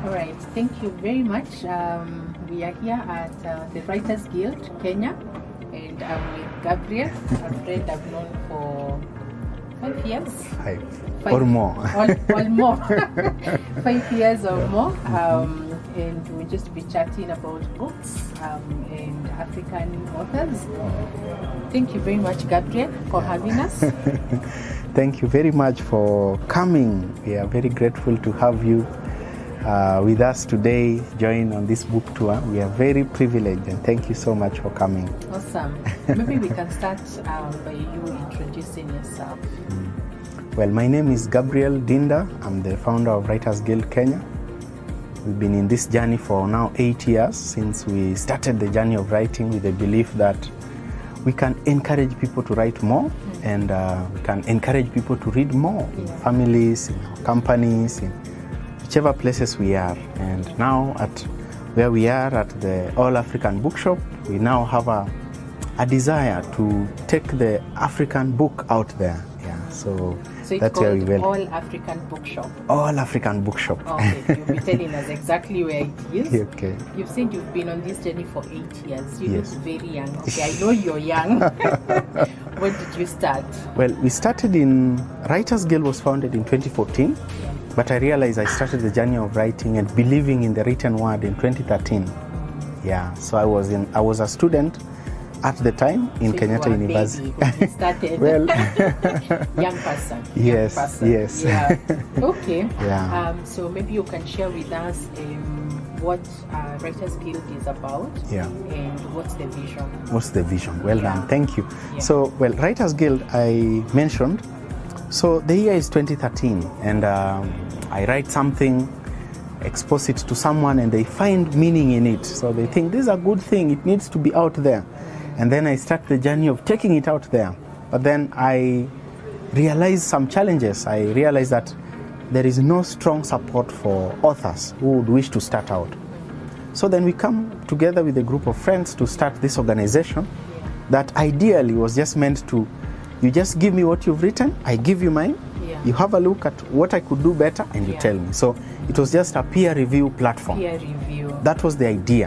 All right, thank you very much. We are here at the Writers Guild, Kenya, and I'm with Gabriel, a friend I've known for 5 years. Five. Or more. Or more. 5 years or more. And we'll just be chatting about books and African authors. Thank you very much, Gabriel, for having us. Thank you very much for coming. We are very grateful to have you with us today, join on this book tour. We are very privileged, and thank you so much for coming. Awesome. Maybe we can start by you introducing yourself. Well, my name is Gabriel Dinda. I'm the founder of Writers Guild Kenya. We've been in this journey for now 8 years since we started the journey of writing with the belief that we can encourage people to write more, and we can encourage people to read more in families, in our companies, in whichever places we are. And now at where we are at the All African Bookshop, we now have a desire to take the African book out there. So it's that's where we called will. All African Bookshop. All African Bookshop. Okay, you'll be telling us exactly where it is. Okay. You've said you've been on this journey for 8 years. You Yes. look very young. Okay, I know you're young. When did you start? Well, we started in Writers Guild was founded in 2014, but I realized I started the journey of writing and believing in the written word in 2013. Yeah, so I was a student at the time in So Kenyatta you were a University. baby when you started. Well, young person. Yes, Young person. yes. Yeah. Okay. Yeah. So maybe you can share with us what Writers Guild is about. Yeah. And what's the vision? What's the vision? Well Yeah. done, thank you. Yeah. So, well, Writers Guild, I mentioned, so the year is 2013, and I write something, expose it to someone, and they find meaning in it. So they think this is a good thing, it needs to be out there. And then I start the journey of taking it out there. But then I realized some challenges. I realized that there is no strong support for authors who would wish to start out. So then we come together with a group of friends to start this organization that ideally was just meant to, you just give me what you've written, I give you mine, you have a look at what I could do better, and you tell me. So it was just a peer review platform. Peer review. That was the idea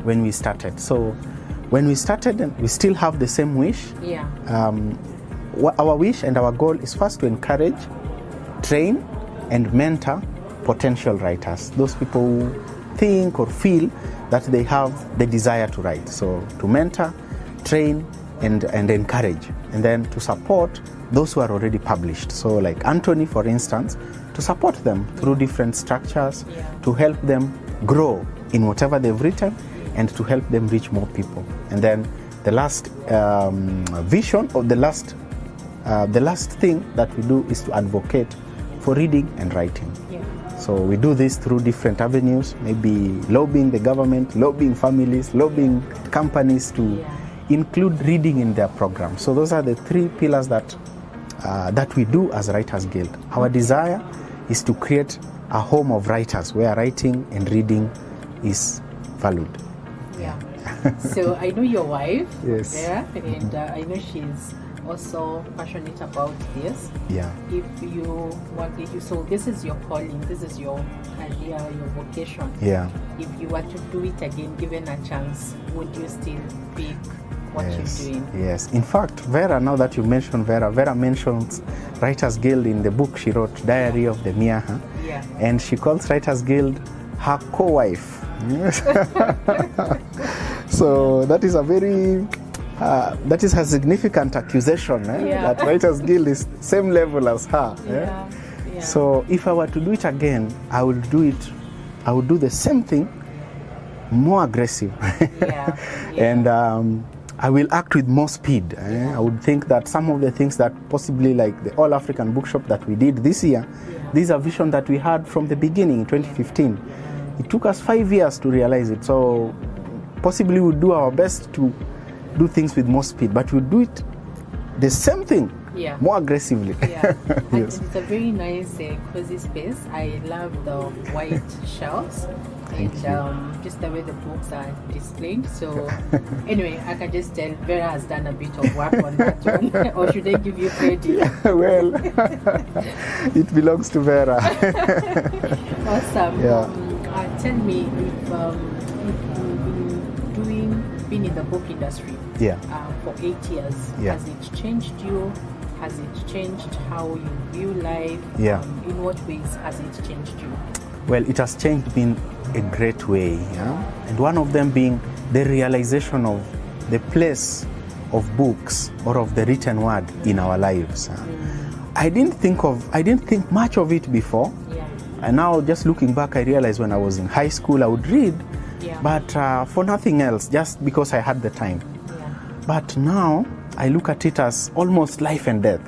when we started. So when we started, and we still have the same wish. Yeah. Our wish and our goal is first to encourage, train, and mentor potential writers. Those people who think or feel that they have the desire to write. So to mentor, train, and encourage. And then to support those who are already published. So like Anthony, for instance, to support them through different structures, to help them grow in whatever they've written, and to help them reach more people. And then the last vision, or the last thing that we do is to advocate for reading and writing. So we do this through different avenues, maybe lobbying the government, lobbying families, lobbying companies to include reading in their program. So those are the three pillars that we do as Writers Guild. Our desire is to create a home of writers where writing and reading is valued. Yeah. So I know your wife. Yes. Yeah, and I know she's also passionate about this. Yeah. If you want to, so this is your calling, this is your career, your vocation. Yeah. If you were to do it again, given a chance, would you still pick what you're doing? Yes. In fact, Vera, now that you mentioned Vera mentions Writers Guild in the book she wrote, Diary of the Miaha. Yeah. And she calls Writers Guild her co-wife. So that is a very that is a significant accusation, that Writers Guild is same level as her. Yeah. So if I were to do it again, I would do the same thing, more aggressive. And I will act with more speed. I would think that some of the things that possibly, like the All African Bookshop that we did this year, these are vision that we had from the beginning in 2015. It took us 5 years to realize it. So possibly we'll do our best to do things with more speed, but we'll do it the same thing more aggressively. Yes. And it's a very nice cozy space. I love the white shelves and just the way the books are displayed. So anyway, I can just tell Vera has done a bit of work on that one. Or should I give you credit? Well, it belongs to Vera. Awesome. Yeah. Tell me if you've been in the book industry for 8 years, has it changed you? Has it changed how you view life? In what ways has it changed you? Well, it has changed me in a great way, and one of them being the realization of the place of books or of the written word in our lives. I didn't think much of it before, and now just looking back, I realized when I was in high school I would read, but for nothing else, just because I had the time. But now I look at it as almost life and death.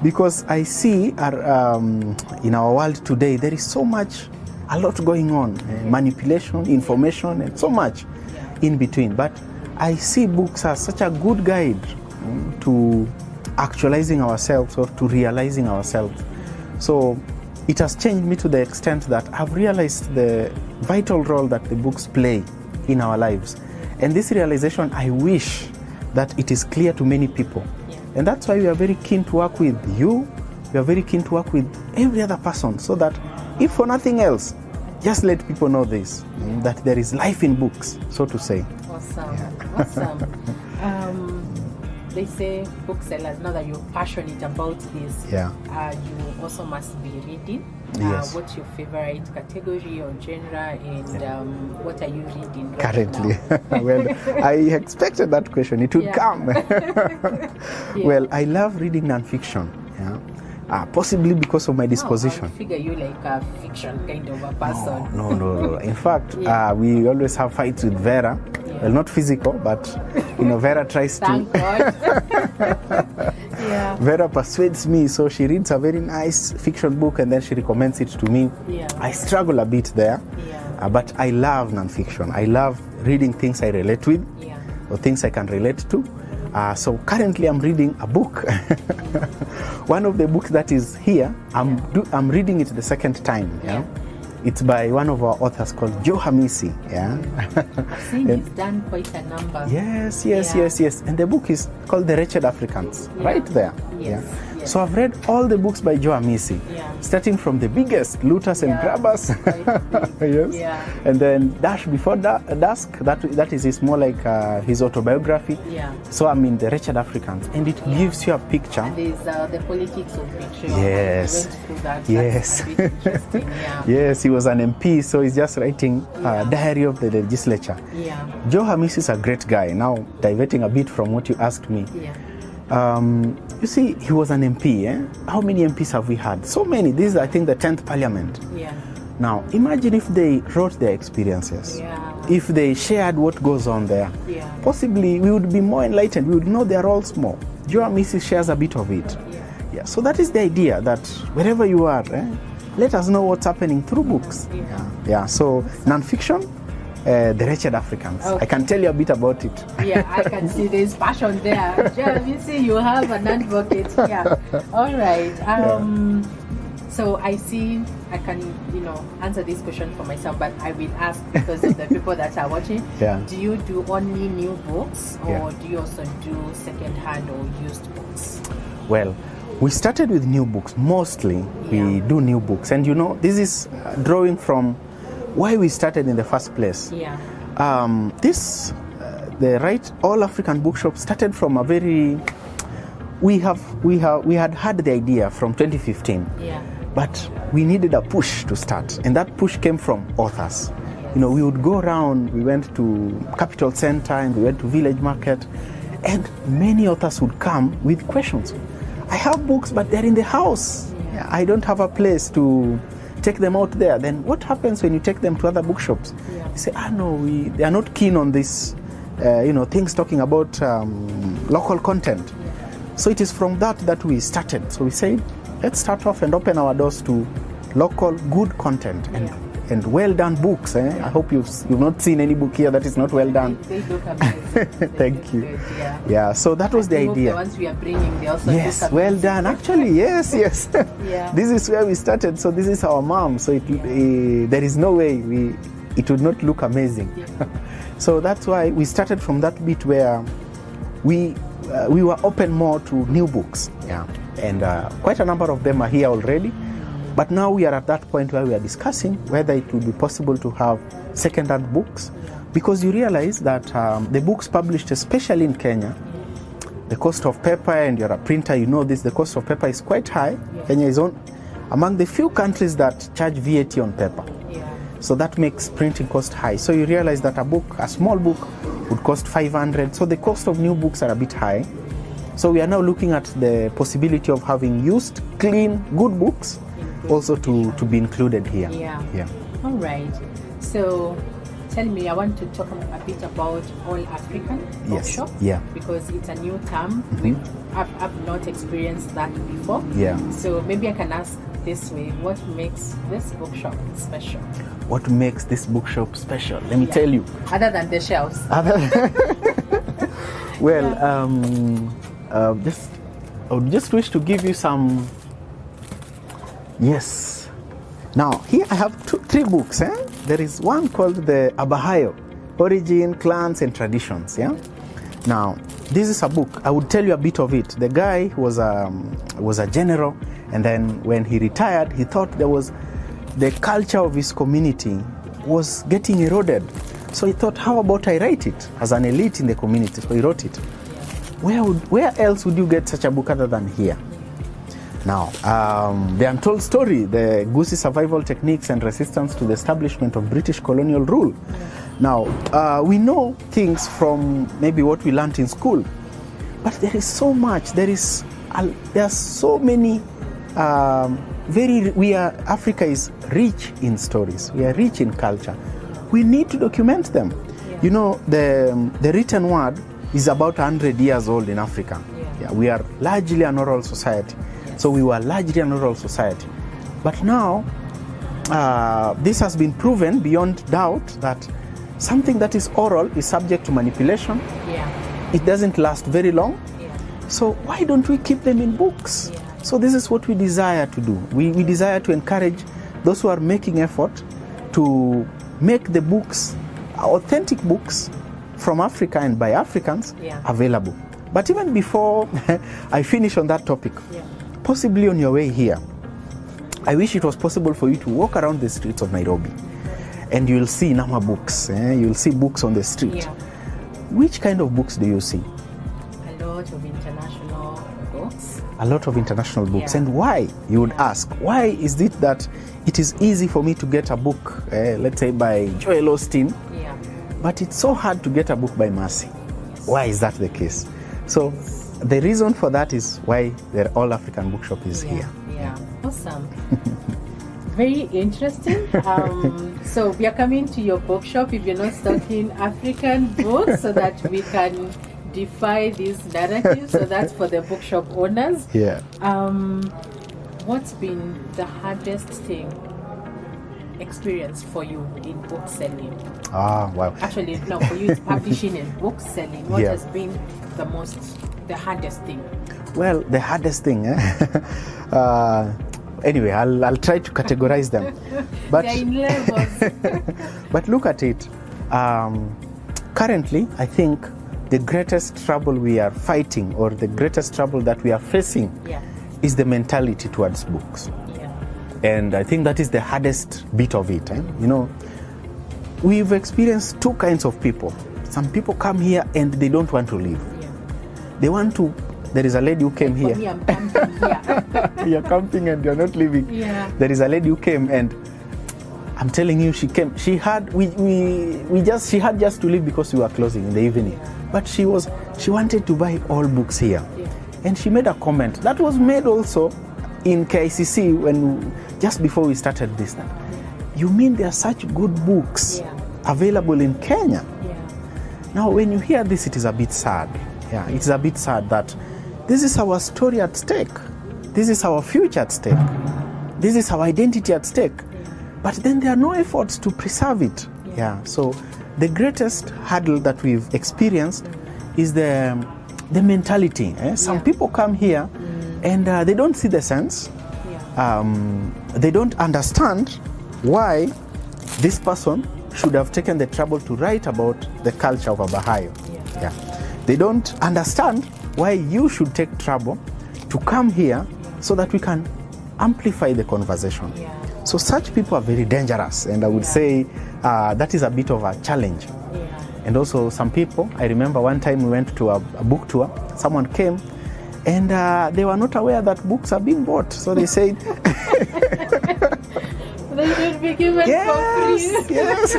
Because I see in our world today there is a lot going on, manipulation, information, and so much in between. But I see books as such a good guide to actualizing ourselves or to realizing ourselves. So it has changed me to the extent that I've realized the vital role that the books play in our lives. And this realization, I wish that it is clear to many people. And that's why we are very keen to work with you. We are very keen to work with every other person, so that if for nothing else, just let people know this, that there is life in books, so to say. Awesome. They say booksellers, now that you're passionate about this, you also must be reading. What's your favorite category or genre, and what are you reading currently? Well, I expected that question. It would come. Well, I love reading nonfiction. Possibly because of my disposition. I figure you like a fiction kind of a person. No. In fact, we always have fights with Vera. Well, not physical, but Vera tries Thank God. Vera persuades me, so she reads a very nice fiction book and then she recommends it to me. I struggle a bit there, but I love nonfiction. I love reading things I relate with or things I can relate to. So currently I'm reading a book. One of the books that is here, I'm reading it the second time. It's by one of our authors called Joe Hamisi. I've seen he's done quite a number. Yes. And the book is called The Wretched Africans, right there. Yes. So I've read all the books by Joe Hamisi, starting from the biggest, Looters and Grabbers. And then Dash Before Dusk, that is more like his autobiography. So I'm in The Wretched Africans, and it gives you a picture. And there's the politics of picture. Yes. That's a bit interesting. Yes, he was an MP, so he's just writing Diary of the Legislature. Joe Hamisi is a great guy. Now, diverting a bit from what you asked me. You see, he was an MP. How many MPs have we had? So many. This is, I think, the 10th parliament. Now, imagine if they wrote their experiences. If they shared what goes on there. Possibly, we would be more enlightened. We would know they are all small. Joe Hamisi shares a bit of it. So that is the idea, that wherever you are, let us know what's happening through books. So non-fiction, The Wretched Africans. I can tell you a bit about it. I can see there's passion there. You see, you have an advocate. All right. So I see I can, answer this question for myself, but I will ask because of the people that are watching. Do you do only new books, or do you also do second-hand or used books? Well, we started with new books. Mostly we do new books. And this is drawing from why we started in the first place. The All African Bookshop started from a very... We had the idea from 2015. But we needed a push to start. And that push came from authors. We would go around, we went to Capital Center and we went to Village Market, and many authors would come with questions. I have books, but they're in the house. I don't have a place to take them out there. Then what happens when you take them to other bookshops? They say, no, they are not keen on this, things talking about local content. So it is from that we started. So we said, let's start off and open our doors to local good content and well done books. I hope you've not seen any book here that is not well done. They look amazing. Thank you. Good, so that was the idea. The ones we are bringing, they also look well done. Actually, yes. This is where we started. So this is our mom. So there is no way it would not look amazing. So that's why we started from that bit where we were open more to new books. And quite a number of them are here already. But now we are at that point where we are discussing whether it would be possible to have second-hand books, because you realize that the books published, especially in Kenya, the cost of paper, and you're a printer, you know this, the cost of paper is quite high. Kenya is among the few countries that charge VAT on paper. So that makes printing cost high. So you realize that a small book would cost 500. So the cost of new books are a bit high. So we are now looking at the possibility of having used, clean, good books also to be included here. Yeah. All right. So tell me, I want to talk a bit about All African Bookshop. Yeah. Because it's a new term. I've not experienced that before. Yeah. So maybe I can ask this way, what makes this bookshop special? What makes this bookshop special? Let me tell you. Other than the shelves. Well, I would just wish to give you some. Yes. Now, here I have three books. There is one called the Abahayo, Origin, Clans and Traditions. Now, this is a book. I would tell you a bit of it. The guy was a general, and then when he retired, he thought the culture of his community was getting eroded. So he thought, how about I write it as an elite in the community? So he wrote it. Where else would you get such a book other than here? Now, the untold story, the Gusii survival techniques and resistance to the establishment of British colonial rule. Now, we know things from maybe what we learned in school, but there is so much. There are so many. Africa is rich in stories. We are rich in culture. We need to document them. You know, the written word is about 100 years old in Africa. We are largely an oral society. So we were largely an oral society. But now, this has been proven beyond doubt that something that is oral is subject to manipulation. It doesn't last very long. So why don't we keep them in books? So this is what we desire to do. We desire to encourage those who are making effort to make the books, authentic books from Africa and by Africans, available. But even before I finish on that topic, possibly on your way here, I wish it was possible for you to walk around the streets of Nairobi and you'll see Nama books. You'll see books on the street. Which kind of books do you see? A lot of international books. A lot of international books. And why? You would ask, why is it that it is easy for me to get a book, let's say by Joel Austin, but it's so hard to get a book by Mercy? Why is that the case? So the reason for that is why the All African Bookshop is here. Awesome. Very interesting. So we are coming to your bookshop if you're not stocking African books so that we can defy these narratives. So that's for the bookshop owners. What's been the hardest experience for you in book selling? Wow. Actually, no, for you it's publishing and book selling. What has been the hardest thing? Well, the hardest thing, anyway, I'll try to categorize them. But they're in levels. But look at it. Currently, I think the greatest trouble we are fighting, or the greatest trouble that we are facing, is the mentality towards books. And I think that is the hardest bit of it. You know, we've experienced two kinds of people. Some people come here and they don't want to leave. They want to. There is a lady who came here. Me, I'm camping here. You're camping and you're not leaving. There is a lady who came, and I'm telling you, she came. She had just to leave because we were closing in the evening. But she wanted to buy all books here, and she made a comment that was made also in KICC just before we started this. You mean there are such good books available in Kenya? Now, when you hear this, it is a bit sad. It's a bit sad that this is our story at stake. This is our future at stake. This is our identity at stake. But then there are no efforts to preserve it. So the greatest hurdle that we've experienced is the mentality. Some people come here and they don't see the sense. They don't understand why this person should have taken the trouble to write about the culture of Abahayo. They don't understand why you should take trouble to come here so that we can amplify the conversation. Yeah. So such people are very dangerous, and I would say that is a bit of a challenge. Yeah. And also some people, I remember one time we went to a book tour, someone came and they were not aware that books are being bought. So they said, they should be given for free. Yes.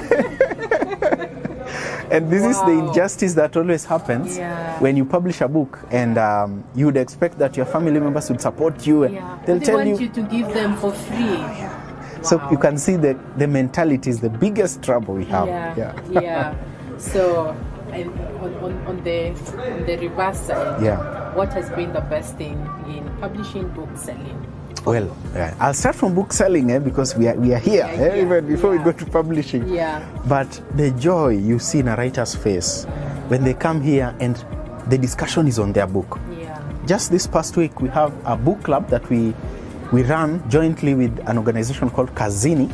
And this is the injustice that always happens when you publish a book, and you would expect that your family members would support you. They'll tell you to give them for free. So you can see that the mentality is the biggest trouble we have. So on the reverse side, what has been the best thing in publishing, book selling? Well, I'll start from book selling because we are here even before we go to publishing. But the joy you see in a writer's face when they come here and the discussion is on their book. Just this past week we have a book club that we run jointly with an organization called Kazini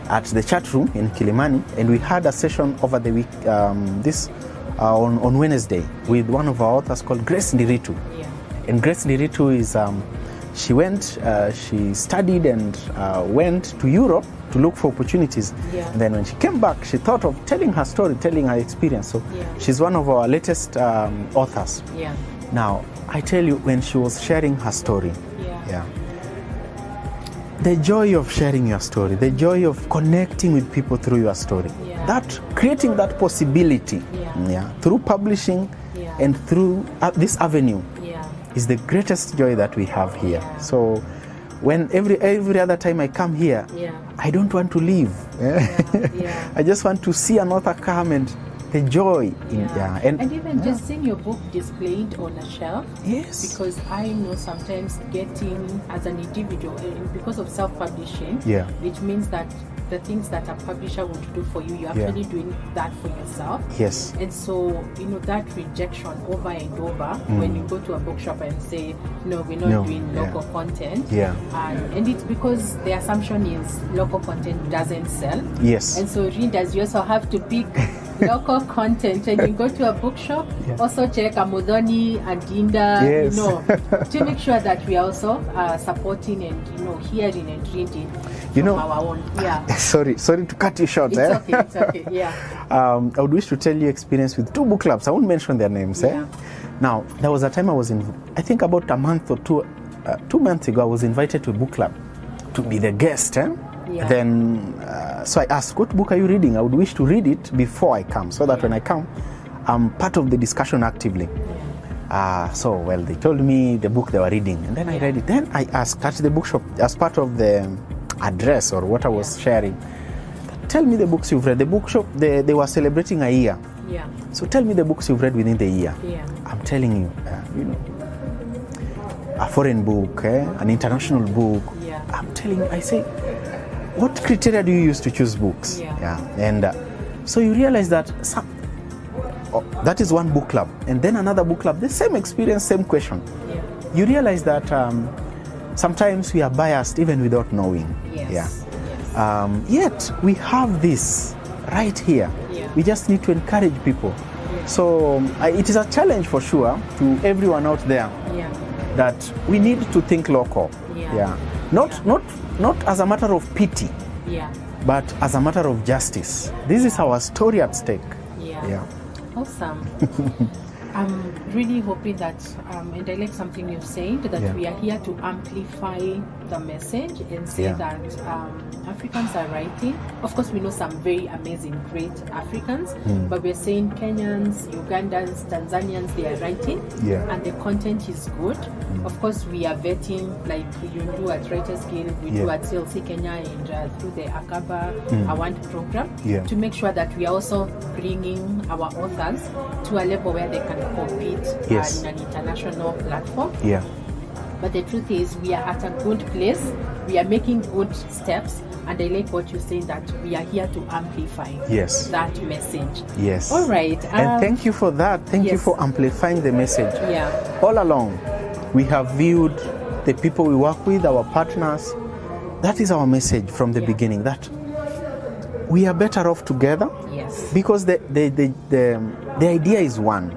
at the chat room in Kilimani, and we had a session over the week on Wednesday with one of our authors called Grace Ndiritu. And Grace Ndiritu is she studied and went to Europe to look for opportunities. And then when she came back, she thought of telling her story, telling her experience. So she's one of our latest authors. Now, I tell you, when she was sharing her story, the joy of sharing your story, the joy of connecting with people through your story, that creating that possibility through publishing and through this avenue is the greatest joy that we have here. So when every other time I come here, I don't want to leave. I just want to see an author come and the joy and even just seeing your book displayed on a shelf. Because I know sometimes getting as an individual, because of self-publishing, it means that the things that a publisher would do for you, you're actually doing that for yourself. And so, that rejection over and over when you go to a bookshop and say, no, we're not doing local content. And it's because the assumption is local content doesn't sell. And so readers, you also have to pick local content, and you go to a bookshop, also check Amudhoni and Dinda, to make sure that we are also supporting and hearing and reading from our own. Sorry to cut you short. It's okay. I would wish to tell you experience with two book clubs. I won't mention their names. Now, there was a time I was I think about a month or 2 months ago, I was invited to a book club to be the guest. Then, so I asked, what book are you reading? I would wish to read it before I come, so that when I come, I'm part of the discussion actively. They told me the book they were reading, and then I read it. Then I asked at the bookshop, as part of the address or what I was sharing, tell me the books you've read. The bookshop, they were celebrating a year. So tell me the books you've read within the year. I'm telling you, a foreign book, an international book. I'm telling you, I say, what criteria do you use to choose books? And so you realize that that is one book club, and then another book club, the same experience, same question. You realize that sometimes we are biased even without knowing. Yet we have this right here. We just need to encourage people. So it is a challenge for sure to everyone out there that we need to think local. Not as a matter of pity, but as a matter of justice. This is our story at stake. Awesome. I'm really hoping that, and I like something you've said, that we are here to amplify the message and say that Africans are writing. Of course, we know some very amazing, great Africans, but we're saying Kenyans, Ugandans, Tanzanians, they are writing, and the content is good. Of course, we are vetting, like you do at Writers Guild, we do at CLC Kenya, and through the Akaba Award program, to make sure that we are also bringing our authors to a level where they can compete in an international platform. But the truth is, we are at a good place, we are making good steps, and I like what you're saying, that we are here to amplify that message. All right. And thank you for that. Thank you for amplifying the message. All along, we have viewed the people we work with, our partners. That is our message from the beginning, that we are better off together. Because the idea is one.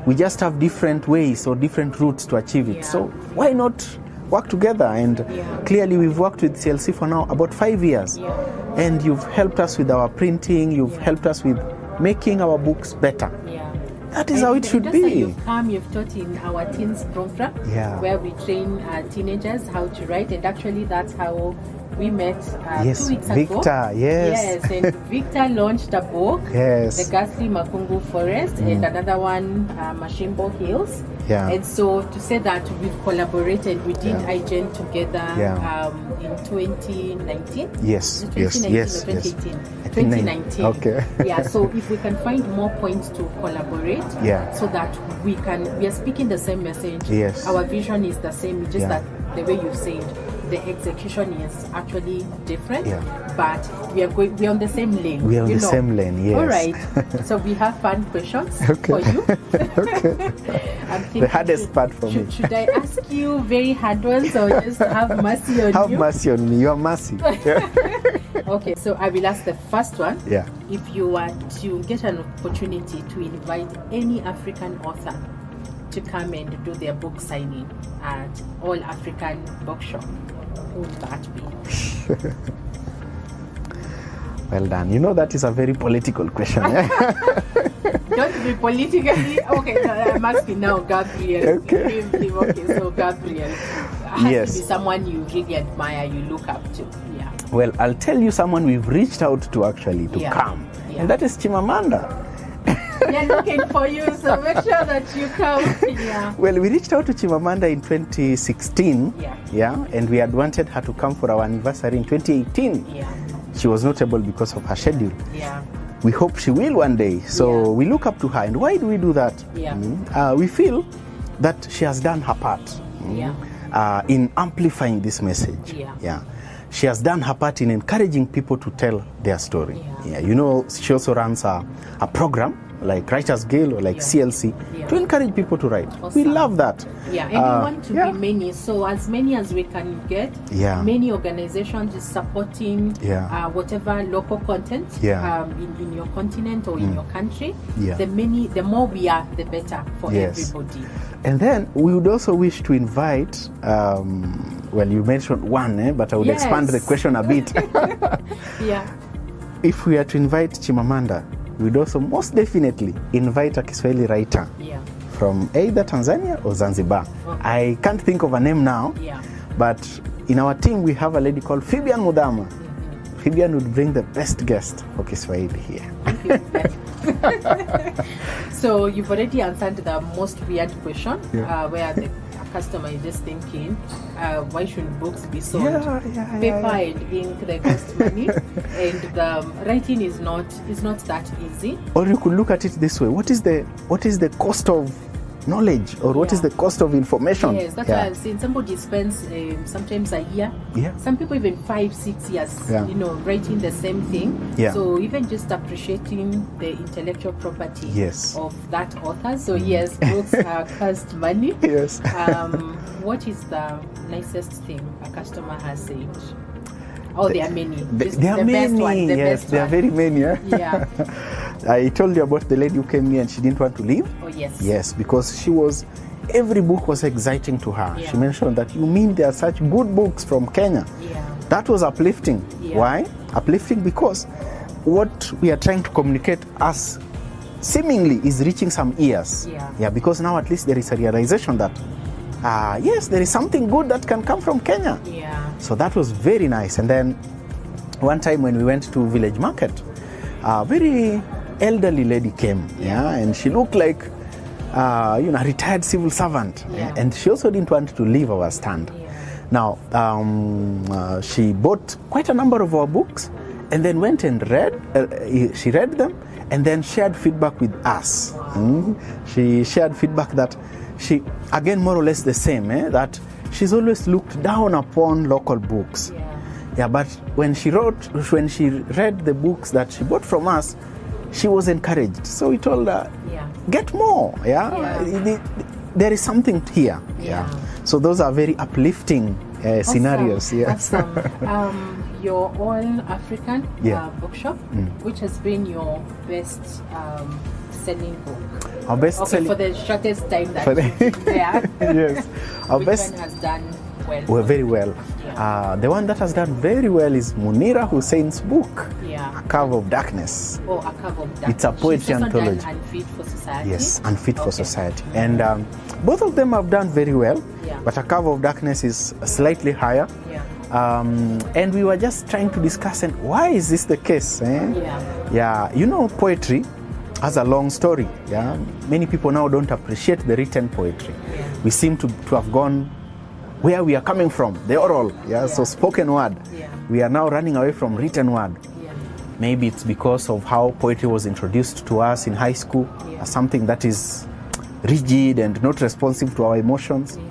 We just have different ways or different routes to achieve it. So why not work together, and clearly we've worked with CLC for now about 5 years. And you've helped us with our printing, you've helped us with making our books better. That is how it should be. You've taught in our teens program, where we train teenagers how to write, and actually that's how we met 2 weeks Victor, ago. Yes, and Victor launched a book, The Ghastly Makungu Forest, and another one, Mashimbo Hills. And so to say that we've collaborated, we did iGen together in 2019. Yes, 2019. Okay. So if we can find more points to collaborate, so that we are speaking the same message. Our vision is the same, just that the way you've said, the execution is actually different, but we're on the same lane. We're on the same lane, yes. All right. So we have fun questions for you. I'm thinking, the hardest part for me. Should I ask you very hard ones, or just have mercy on you? Have mercy on me. You are mercy. Okay, so I will ask the first one. If you were to get an opportunity to invite any African author to come and do their book signing at All African Bookshop, who would that be? Well done. You know that is a very political question. Don't be politically... Okay, no, I'm asking now, Gabriel. Okay. So Gabriel has to be someone you really admire, you look up to. Well, I'll tell you someone we've reached out to actually to come. And that is Chimamanda. They're looking for you, so make sure that you come. Well, we reached out to Chimamanda in 2016, and we had wanted her to come for our anniversary in 2018. She was not able because of her schedule. We hope she will one day. So we look up to her. And why do we do that? We feel that she has done her part in amplifying this message. She has done her part in encouraging people to tell their story. You know, she also runs a program like Writers Guild or like CLC to encourage people to write. We love that. And we want to be many, so as many as we can get. Many organizations is supporting whatever local content in your continent or in your country. The more we are, the better for everybody. And then we would also wish to invite, well, you mentioned one, but I would expand the question a bit. If we are to invite Chimamanda, we'd also most definitely invite a Kiswahili writer from either Tanzania or Zanzibar. I can't think of a name now, but in our team we have a lady called Fibian Mudama. Fibian would bring the best guest for Kiswahili here. So you've already answered the most weird question, where the customer is just thinking, why shouldn't books be sold? Paper and ink, they cost money, and the writing is not that easy. Or you could look at it this way: what is the cost of knowledge, or what is the cost of information? Yes, that's why I've seen somebody spends sometimes a year, some people even 5-6 years, writing the same thing. So even just appreciating the intellectual property of that author. So yes, books cost money. What is the nicest thing a customer has said? Oh, there are many. There are many. There are very many. I told you about the lady who came here and she didn't want to leave. Oh, yes. Yes, because every book was exciting to her. She mentioned that, you mean there are such good books from Kenya? That was uplifting. Why? Uplifting because what we are trying to communicate as seemingly is reaching some ears. Because now at least there is a realization that, yes, there is something good that can come from Kenya. So that was very nice. And then one time when we went to Village Market, a very elderly lady came, and she looked like a retired civil servant, and she also didn't want to leave our stand. Now, she bought quite a number of our books, and then went and she read them, and then shared feedback with us. She shared feedback that she, again, more or less the same, that she's always looked down upon local books. But when she read the books that she bought from us, she was encouraged. So we told her, get more. There is something here. So those are very uplifting scenarios. Awesome. Your All African bookshop, which has been your best selling book? Our best selling for the shortest time that you've been there. Our which best one has done Well, very well. Yeah. The one that has done very well is Munira Hussein's book, Yeah. A Curve of Darkness. Oh, A Curve of Darkness. It's a poetry She's also anthology. done Unfit for Society. Yes, Unfit for Okay. Society. And both of them have done very well, Yeah. but A Curve of Darkness is slightly higher. Yeah. And we were just trying to discuss, and why is this the case? Yeah. Yeah, you know, poetry has a long story. Yeah, many people now don't appreciate the written poetry. Yeah. We seem to have gone where we are coming from, the oral. Yeah, so spoken word. Yeah. We are now running away from written word. Yeah. Maybe it's because of how poetry was introduced to us in high school, Yeah. as something that is rigid and not responsive to our emotions. Yeah.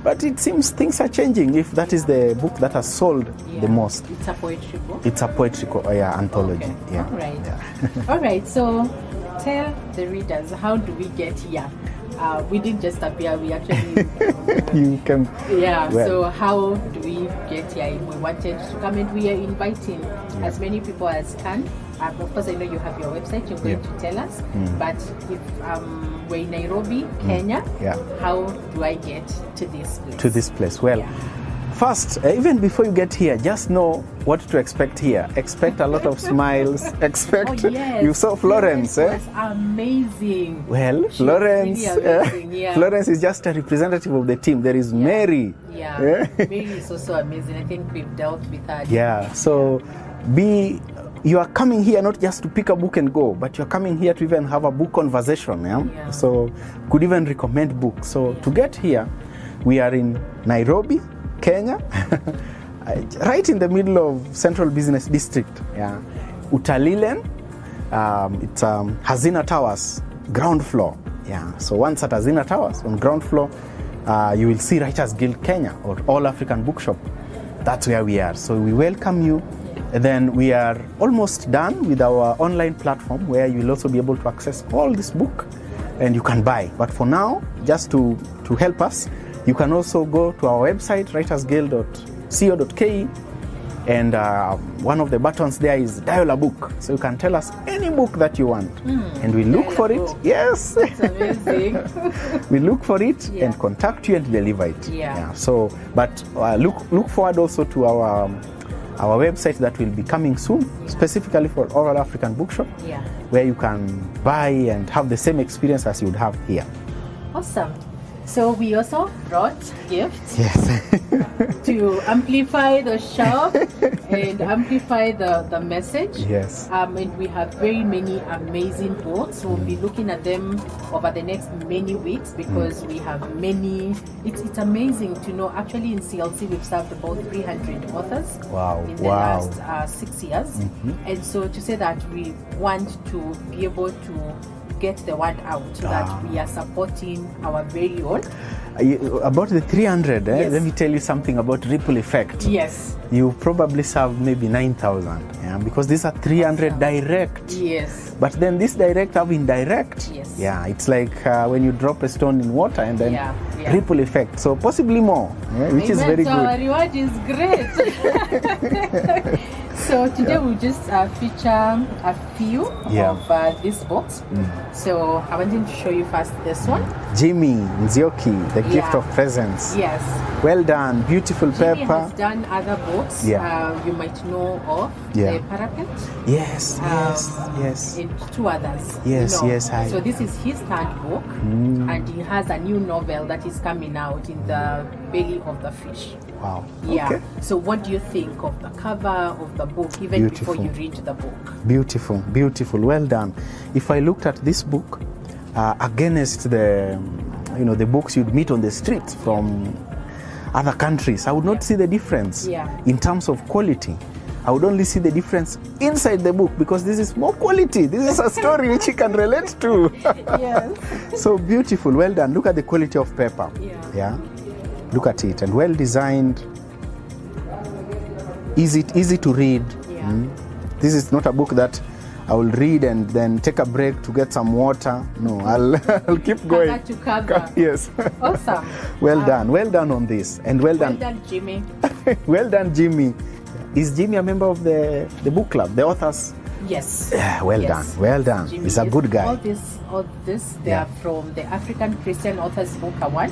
But it seems things are changing if that is the book that has sold Yeah. the most. It's a poetry book. It's a poetry anthology. Okay. Yeah. All right. Yeah. All right. So tell the readers, how do we get here? We didn't just appear. We actually. You can. Yeah. Well. So how do we get here? If we wanted to come, and we are inviting as many people as can. Of course, I know you have your website. You're going to tell us. But if we're in Nairobi, Kenya, how do I get to this place? To this place. Well, first, even before you get here, just know what to expect here. Expect a lot of smiles. Expect. You saw Florence. It was amazing. Well, She Florence. was really amazing, yeah. Florence is just a representative of the team. There is Mary. Yeah. Mary is also amazing. I think we've dealt with her. Yeah. So you are coming here not just to pick a book and go, but you're coming here to even have a book conversation. Yeah? So could even recommend books. So to get here, we are in Nairobi, Kenya, right in the middle of Central Business District. Yeah. Utalilen, it's Hazina Towers, ground floor. Yeah. So once at Hazina Towers, on ground floor, you will see Writers Guild Kenya or All African Bookshop. That's where we are. So we welcome you. And then we are almost done with our online platform where you will also be able to access all this book and you can buy. But for now, just to help us, you can also go to our website, writersguild.co.ke, and one of the buttons there is dial a book. So you can tell us any book that you want. And we look for it. Yes. That's amazing. We look for it and contact you and deliver it. Yeah. So, but look forward also to our website that will be coming soon, specifically for All African Bookshop, where you can buy and have the same experience as you would have here. Awesome. So we also brought gifts Yes. to amplify the shop and amplify the message. Yes. And we have very many amazing books. We'll be looking at them over the next many weeks because we have many. It's amazing to know. Actually, in CLC, we've served about 300 authors in the last 6 years. And so to say that we want to be able to get the word out that we are supporting our very own. About the 300, let me tell you something about ripple effect. Yes. You probably serve maybe 9,000, because these are 300 direct. Yes. But then this direct have indirect. Yes. Yeah, it's like when you drop a stone in water and then ripple effect. So possibly more, which is very so good. Our reward is great. So today we'll just feature a few of these books. So I wanted to show you first this one. Jimmy Nzioki, The Gift of Presence. Yes. Well done, beautiful Jimmy paper. has done other books you might know of. The Parapet. Yes, yes. And two others. Yes, yes. So this is his third book, and he has a new novel that is coming out, In the Belly of the Fish. Wow. Yeah. Okay. So what do you think of the cover of the book, even before you read the book? Beautiful, beautiful. Well done. If I looked at this book against the books you'd meet on the streets from other countries, I would not see the difference in terms of quality. I would only see the difference inside the book because this is more quality. This is a story which you can relate to. Yes. So beautiful. Well done. Look at the quality of paper. Yeah. Look at it, and well designed, easy to read. This is not a book that I will read and then take a break to get some water. No, I'll keep going. Cover to cover. Yes. Awesome. Well done on this, and well done Jimmy. Well done, Jimmy. Is Jimmy a member of the book club, the authors Yes. Yeah, well Yes. done, well done. Jimmy He's a is- good guy. All this, they Yeah. are from the African Christian Authors Book Award.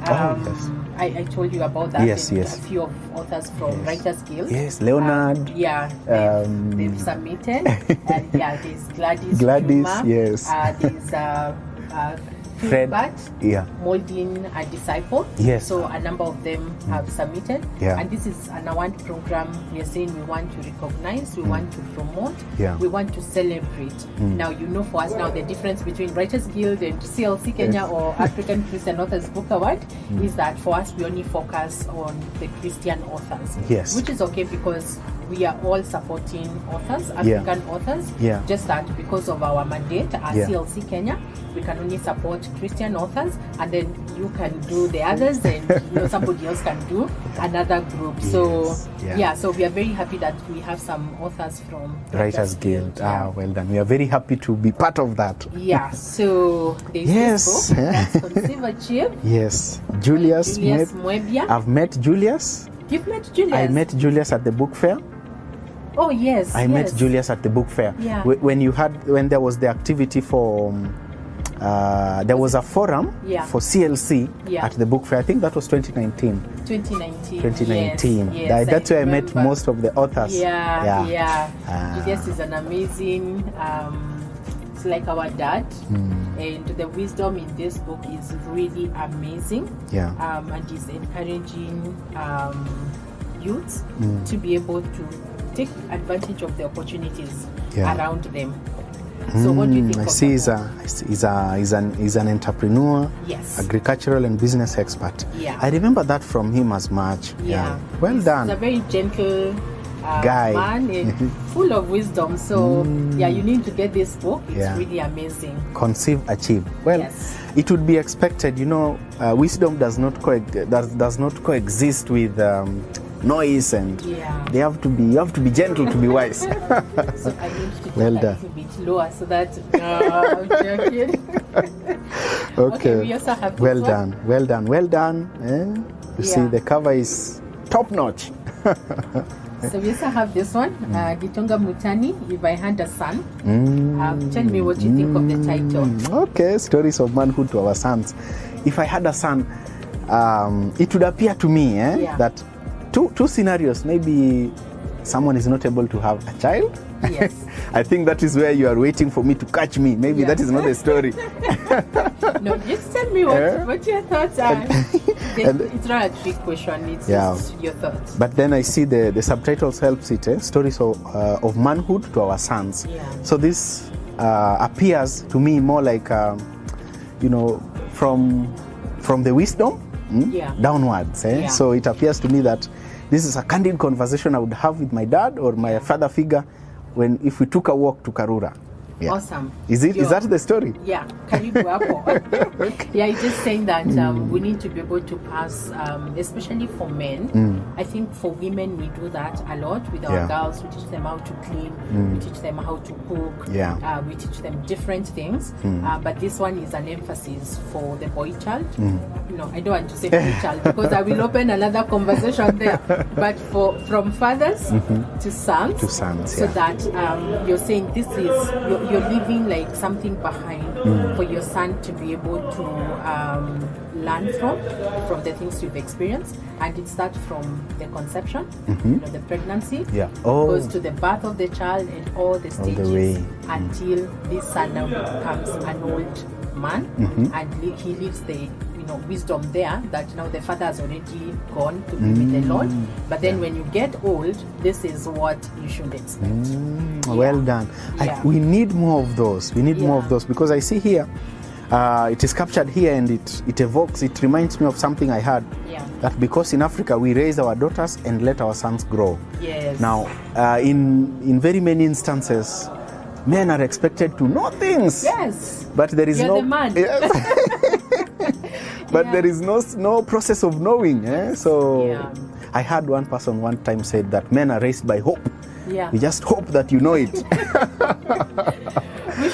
Oh, yes. I told you about that. Yes, and yes. A few of authors from Writers Guild. Yes, Leonard. Yeah, they've submitted. And yeah, there's Gladys. Gladys, Juma, yes. There's Fred. But Yeah. molding a disciple. Yes. So a number of them have submitted. Yeah. And this is an award program. We are saying we want to recognize, we want to promote, Yeah. we want to celebrate. Now, you know, for us now, the difference between Writers Guild and CLC Kenya or African Christian Authors Book Award is that for us, we only focus on the Christian authors. Yes. Which is okay because we are all supporting authors, African authors. Yeah. Just that because of our mandate at Yeah. CLC Kenya, we can only support Christian authors, and then you can do the others, and you know, somebody else can do another group. So Yes. Yeah. yeah, so we are very happy that we have some authors from Writers Guild. Yeah. Well done. We are very happy to be part of that. Yeah, so there's Yes. this book that's Conceive Achieve. Yes, Julius. Julius Mwebia. I've met Julius. You've met Julius? I met Julius at the book fair. Oh yes. I met Julius at the book fair. Yeah. When there was the activity for there was a forum Yeah. for CLC Yeah. at the book fair. I think that was 2019. 2019. 2019. Yes, That's where I met remember. most of the authors. Yeah. Ah. Julius is an amazing. It's like our dad, and the wisdom in this book is really amazing. Yeah. And he's encouraging youths to be able to take advantage of the opportunities Yeah. around them. So what do you think I of see the book? he's an entrepreneur, Yes. agricultural and business expert. Yeah. I remember that from him as much. Yeah. Well He's done. a very gentle Guy. man and full of wisdom. So yeah, you need to get this book. It's Yeah. really amazing. Conceive, achieve. Well, Yes. it would be expected. You know, wisdom does not coexist with noise, and Yeah. you have to be gentle to be wise. So I need to Well talk done. a little bit lower so that I'm joking. Okay, we also have this Well one. done. Well done. Well done. You see, Yeah. the cover is top notch. So we also have this one, Gitonga Mutani, If I Had a Son. Tell me what you think of the title. Okay, stories of manhood to our sons. If I had a son, it would appear to me Yeah. that two scenarios. Maybe someone is not able to have a child. Yes. I think that is where you are waiting for me to catch me. Maybe Yeah. that is not the story. No, just tell me what your thoughts are. It's not a trick question, it's just your thoughts. But then I see the subtitles helps it. Stories of manhood to our sons. Yeah. So this appears to me more like, from the wisdom Yeah. downwards. Yeah. So it appears to me that this is a candid conversation I would have with my dad or my father figure if we took a walk to Karura. Yeah. Awesome. Is that the story? Yeah, karibu hapo. Yeah, it's just saying that we need to be able to pass, especially for men. I think for women we do that a lot with our Yeah. girls. We teach them how to clean, we teach them how to cook, Yeah. We teach them different things. But this one is an emphasis for the boy child. No, I don't want to say boy child because I will open another conversation there. But from fathers to sons, so yeah. that you're saying this is you're leaving like something behind for your son to be able to learn from the things you've experienced, and it starts from the conception, the pregnancy, goes to the birth of the child and all the stages until this son now becomes an old man, and he lives the wisdom there that now the father has already gone to be with the Lord, but then when you get old, this is what you should expect. Well done. We need more of those. We need more of those, because I see here, it is captured here, and it reminds me of something I had. That because in Africa we raise our daughters and let our sons grow. Yes. Now, in very many instances, men are expected to know things. Yes. But there is You're the man. Yes. But there is no process of knowing. So I heard one person one time said that men are raised by hope. Yeah. We just hope that you know it. Which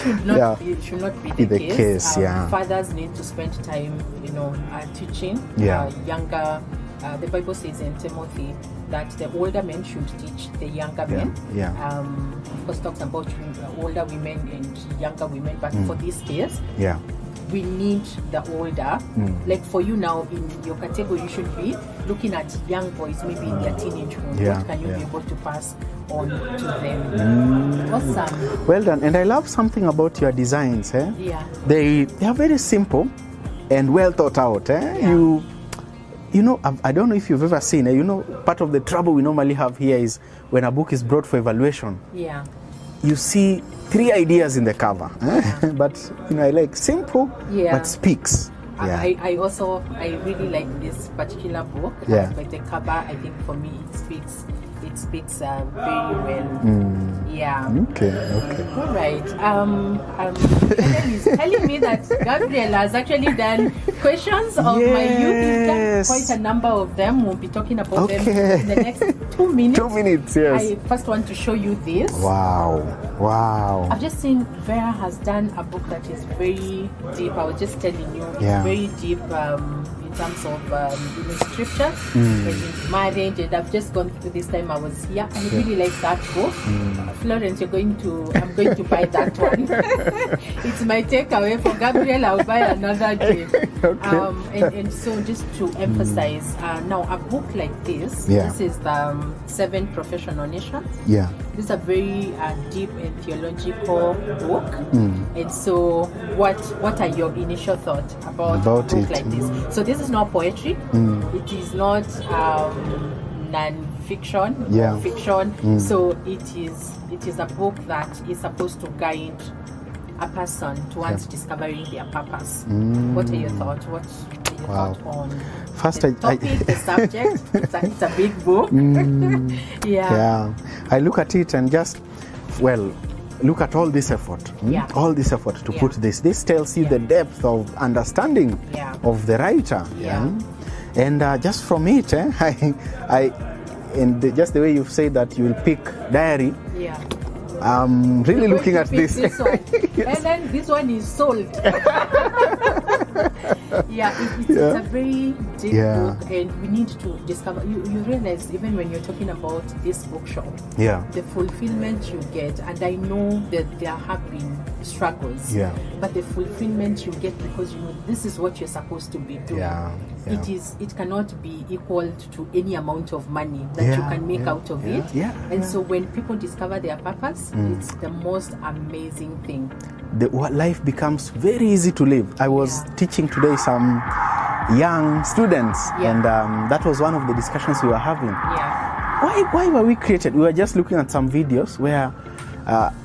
should not be the case. Yeah. Fathers need to spend time, teaching younger the Bible says in Timothy that the older men should teach the younger men. Of course, talks about older women and younger women, but for these days, we need the older. Like for you now in your category, you should be looking at young boys, maybe in their teenagehood. What can you be able to pass on to them? Awesome. Well done. And I love something about your designs. They are very simple and well thought out. You know, I don't know if you've ever seen, you know, part of the trouble we normally have here is when a book is brought for evaluation. You see 3 ideas in the cover, but you know, I like simple but speaks. I really like this particular book. But the cover, I think for me it speaks very well. Okay. All right. Helen is telling me that Gabriel has actually done questions of my youth. He's done quite a number of them. We'll be talking about them in the next 2 minutes. 2 minutes, yes. I first want to show you this. Wow. I've just seen Vera has done a book that is very deep. I was just telling you, it's very deep in terms of scripture and in marriage. And I've just gone through this time I was here. I really like that book. Florence, I'm going to buy that one. It's my takeaway. For Gabriel, I'll buy another day. And so just to emphasize, now a book like this, this is the 7 Professional Nations. This is a very deep and theological book. And so what are your initial thoughts about a book like this? So this is not poetry. It is not non-fiction or fiction. So it is a book that is supposed to guide a person towards discovering their purpose. What are your thoughts? What are your thoughts on the topic, the subject? It's a big book. I look at it and just, look at all this effort. All this effort to put this. This tells you the depth of understanding of the writer. And just from it, and just the way you've said that you will pick diary. I'm really looking at this. And then this one is sold. It's a very deep book, and we need to discover. You realize even when you're talking about this bookshop, the fulfillment you get, and I know that there have been struggles, but the fulfillment you get because you know this is what you're supposed to be doing. It cannot be equal to any amount of money that you can make out of it. And so when people discover their purpose, it's the most amazing thing. Life becomes very easy to live. I was teaching today some young students, and that was one of the discussions we were having. Why were we created? We were just looking at some videos where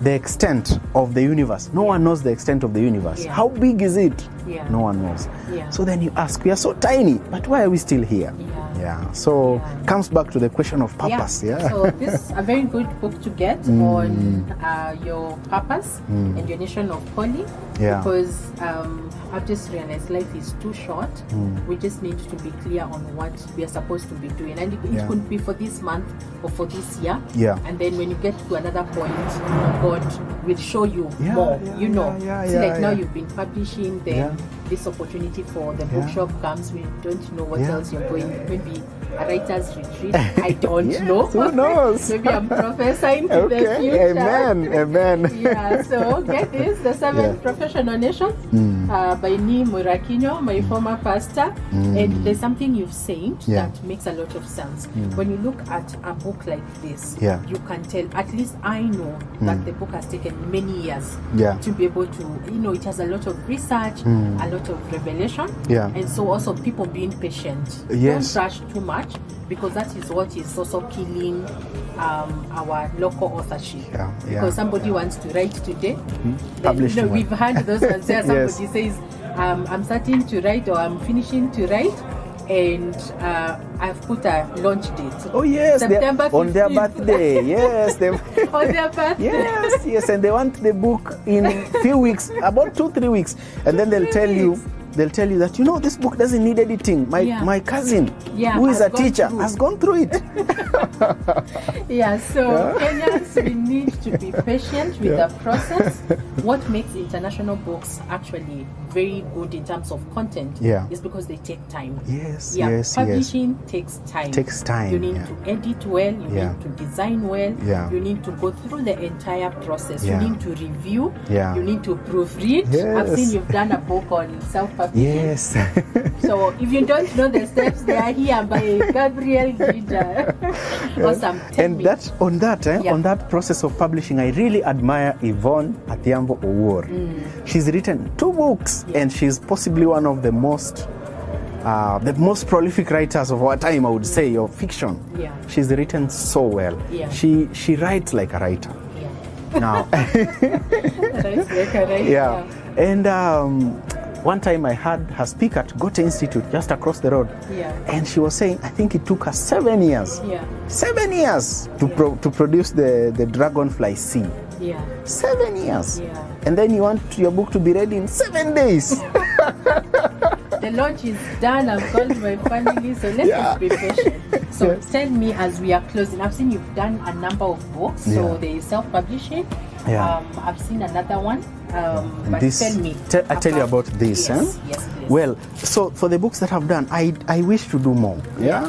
the extent of the universe, no one knows the extent of the universe. How big is it? No one knows. So then you ask, we are so tiny, but why are we still here? So comes back to the question of purpose. So this is a very good book to get on your purpose and your nation of poly, because I've just realized life is too short. We just need to be clear on what we are supposed to be doing, and it could be for this month or for this year. And then when you get to another point, God will show you more. Now you've been publishing, then this opportunity for the bookshop comes. We don't know what else you're going. Maybe a writer's retreat. I don't know. Who knows? Maybe I'm prophesying to the future. Amen. So get this: the 7 Professional Nations by Ni Murakinyo, my former pastor. And there's something you've said that makes a lot of sense. When you look at a book like this, you can tell, at least I know that the book has taken many years to be able to, it has a lot of research, a lot of revelation, and so also people being patient. Don't rush too much, because that is what is also killing our local authorship. Because somebody wants to write today, we've had those ones where somebody says, I'm starting to write, or I'm finishing to write, and I've put a launch date. September 15th. On their birthday. On their birthday. Yes, and they want the book in a few weeks, about 2-3 weeks, and then they'll tell you that this book doesn't need editing. My cousin, who is a teacher, has gone through it. Kenyans, we need to be patient with the process. What makes international books actually very good in terms of content is because they take time. Publishing takes time. You need to edit well, you need to design well, you need to go through the entire process, you need to review, you need to proofread. I've seen you've done a book on self-publishing. So if you don't know the steps, they are here by Gabriel Dinda. Awesome. On that process of publishing, I really admire Thiong'o Olewe. She's written 2 books, and she's possibly one of the most prolific writers of our time, I would say, of fiction. She's written so well. She writes like a writer. Now, and one time I had her speak at Goethe Institute just across the road, and she was saying, I think it took her 7 years. 7 years to produce the Dragonfly Sea. 7 years. And then you want your book to be ready in 7 days. The launch is done. I've called my family, so let's be patient. So tell me, as we are closing, I've seen you've done a number of books. So there is self-publishing. I've seen another one. But tell me. I'll tell you about this. Yes, please. Well, so for the books that I've done, I wish to do more.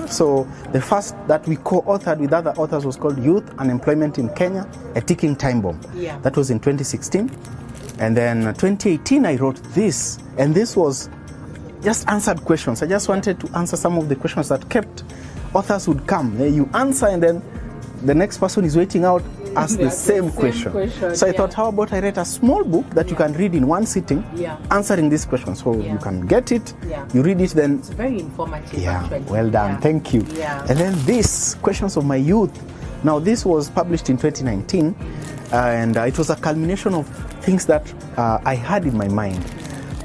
So the first that we co-authored with other authors was called Youth Unemployment in Kenya, A Ticking Time Bomb. That was in 2016. And then 2018 I wrote this, and this was just answered questions. I just wanted to answer some of the questions that kept authors would come. You answer, and then the next person is waiting out, ask the same question. So I thought, how about I write a small book that you can read in one sitting, answering this question. So you can get it, you read it, then it's very informative. Actually. Well done, thank you. And then this, Questions of My Youth. Now this was published in 2019, and it was a culmination of things that I had in my mind.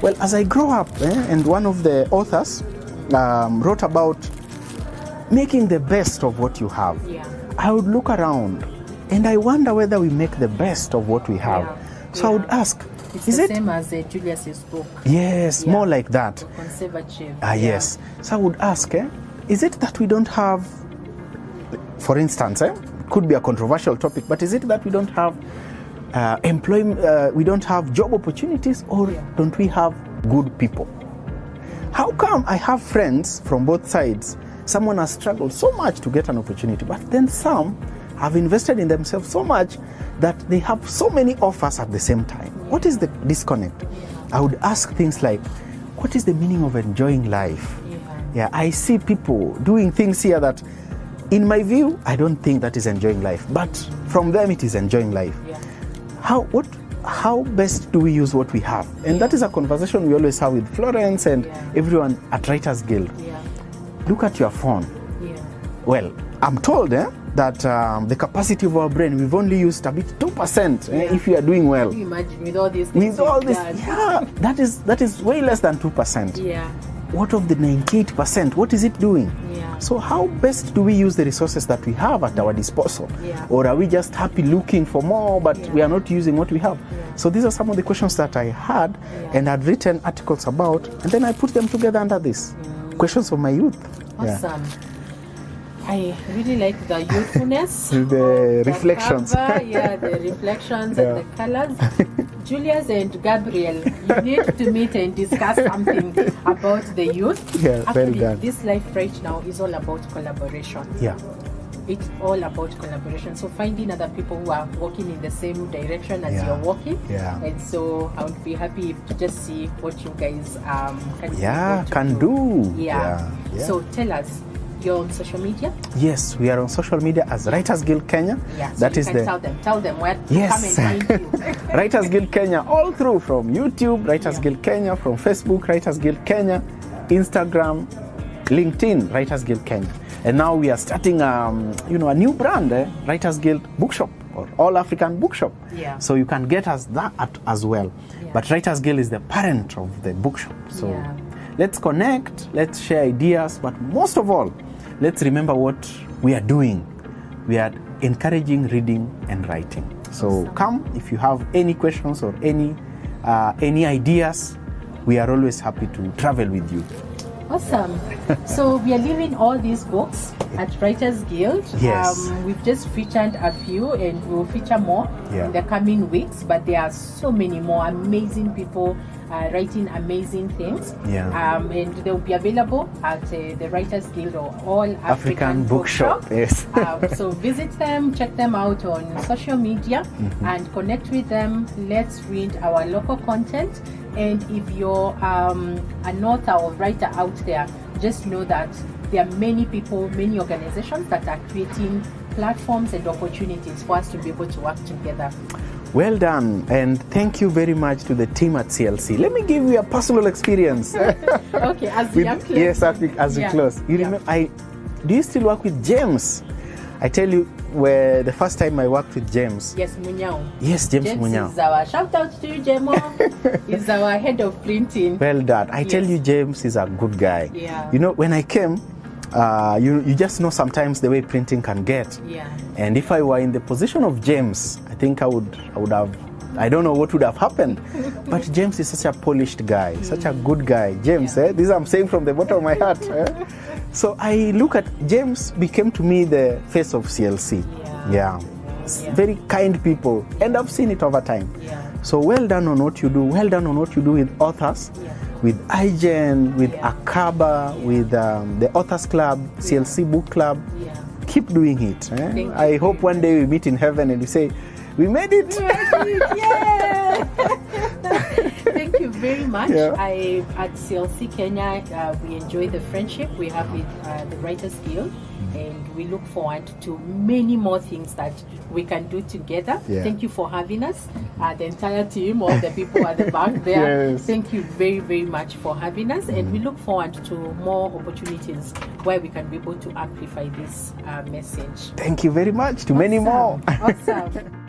Well, as I grow up, and one of the authors wrote about making the best of what you have. I would look around and I wonder whether we make the best of what we have. So I would ask, is it the same as Julius's book? Yes, more like that. Conservative. Yes. So I would ask, is it that we don't have, for instance, could be a controversial topic, but is it that we don't have employment, we don't have job opportunities, or don't we have good people? How come I have friends from both sides? Someone has struggled so much to get an opportunity, but then some have invested in themselves so much that they have so many offers at the same time. What is the disconnect? I would ask things like, what is the meaning of enjoying life? I see people doing things here that, in my view, I don't think that is enjoying life, but from them it is enjoying life. How best do we use what we have? And that is a conversation we always have with Florence and everyone at Writers Guild. Look at your phone. Well, I'm told that the capacity of our brain, we've only used a bit 2% if you are doing well. Can you imagine with all these things? That is way less than 2%. What of the 98%? What is it doing? So how best do we use the resources that we have at our disposal? Or are we just happy looking for more, but we are not using what we have? So these are some of the questions that I had and had written articles about, and then I put them together under this. Questions of My Youth. Awesome. I really like the youthfulness. The reflections. Cover, the reflections and the colors. Julius and Gabriel, you need to meet and discuss something about the youth. Actually, this life right now is all about collaboration. It's all about collaboration. So finding other people who are walking in the same direction as you're walking. And so I would be happy to just see what you guys can do. So tell us, you're on social media? Yes, we are on social media as Writers Guild Kenya. So tell them where to come and find you. Writers Guild Kenya all through, from YouTube, Writers Guild Kenya, from Facebook, Writers Guild Kenya, Instagram, LinkedIn, Writers Guild Kenya. And now we are starting a new brand, Writers Guild Bookshop, or All African Bookshop. So you can get us that as well. But Writers Guild is the parent of the bookshop. So let's connect, let's share ideas, but most of all, let's remember what we are doing. We are encouraging reading and writing. So come, if you have any questions or any ideas, we are always happy to travel with you. Awesome. So we are leaving all these books at Writers Guild. Yes. We've just featured a few and we'll feature more in the coming weeks, but there are so many more amazing people writing amazing things. And they'll be available at the Writers Guild or All African Bookshop. Yes. So visit them, check them out on social media and connect with them. Let's read our local content. And if you're an author or writer out there, just know that there are many people, many organizations that are creating platforms and opportunities for us to be able to work together. Well done, and thank you very much to the team at CLC. Let me give you a personal experience. Okay, as we are close. Yes, as we close. You remember, do you still work with James? I tell you, where the first time I worked with James. Yes, Munyao. Yes, James Munyao. Is our shout out to you, Jemo. He's our head of printing. Well done. I tell you, James is a good guy. Yeah. You know, when I came, you just know sometimes the way printing can get. Yeah. And if I were in the position of James, I think I would have, I don't know what would have happened. But James is such a polished guy, such a good guy. James, this I'm saying from the bottom of my heart. So I look at, James became to me the face of CLC. Very kind people, and I've seen it over time. So well done on what you do. Well done on what you do with authors, with IGEN, with Akaba, with the Authors Club, CLC Book Club. Keep doing it. I hope one day we meet in heaven and we say, we made it. Yeah. Thank you very much. At CLC Kenya, we enjoy the friendship we have with the Writers Guild, and we look forward to many more things that we can do together. Thank you for having us, the entire team, all the people at the back there. Thank you very, very much for having us, and we look forward to more opportunities where we can be able to amplify this message. Thank you very much. To many more. Awesome.